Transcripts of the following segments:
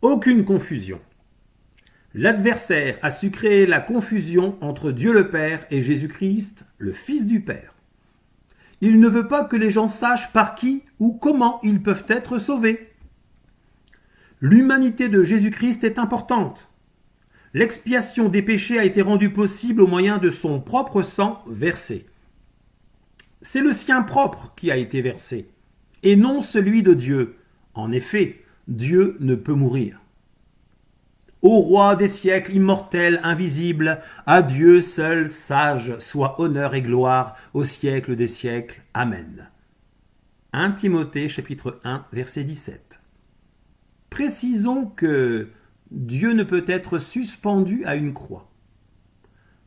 Aucune confusion. L'adversaire a su créer la confusion entre Dieu le Père et Jésus-Christ, le Fils du Père. Il ne veut pas que les gens sachent par qui ou comment ils peuvent être sauvés. L'humanité de Jésus-Christ est importante. L'expiation des péchés a été rendue possible au moyen de son propre sang versé. C'est le sien propre qui a été versé, et non celui de Dieu. En effet, Dieu ne peut mourir. Ô roi des siècles, immortel, invisible, à Dieu seul sage, soit honneur et gloire au siècle des siècles. Amen. 1 Timothée chapitre 1 verset 17. Précisons que Dieu ne peut être suspendu à une croix.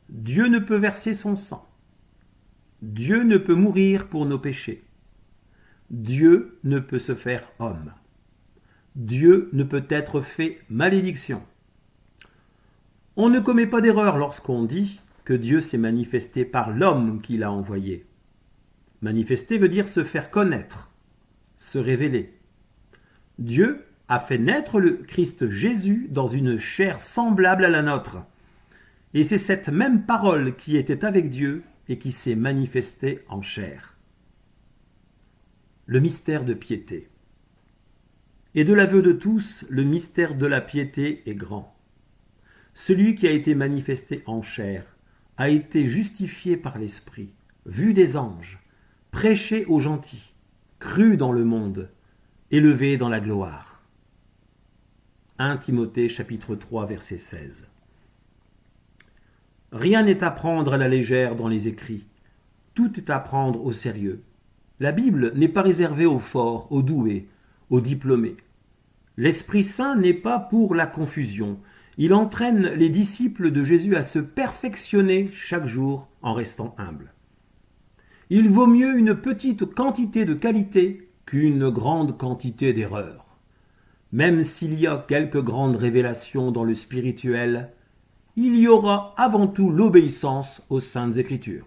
Dieu ne peut verser son sang. Dieu ne peut mourir pour nos péchés. Dieu ne peut se faire homme. Dieu ne peut être fait malédiction. On ne commet pas d'erreur lorsqu'on dit que Dieu s'est manifesté par l'homme qu'il a envoyé. Manifester veut dire se faire connaître, se révéler. Dieu a fait naître le Christ Jésus dans une chair semblable à la nôtre. Et c'est cette même parole qui était avec Dieu et qui s'est manifestée en chair. Le mystère de piété. Et de l'aveu de tous, le mystère de la piété est grand. Celui qui a été manifesté en chair a été justifié par l'Esprit, vu des anges, prêché aux gentils, cru dans le monde, élevé dans la gloire. 1 Timothée chapitre 3 verset 16. Rien n'est à prendre à la légère dans les écrits. Tout est à prendre au sérieux. La Bible n'est pas réservée aux forts, aux doués, aux diplômés. L'Esprit Saint n'est pas pour la confusion. Il entraîne les disciples de Jésus à se perfectionner chaque jour en restant humbles. Il vaut mieux une petite quantité de qualité qu'une grande quantité d'erreurs. Même s'il y a quelques grandes révélations dans le spirituel, il y aura avant tout l'obéissance aux Saintes Écritures.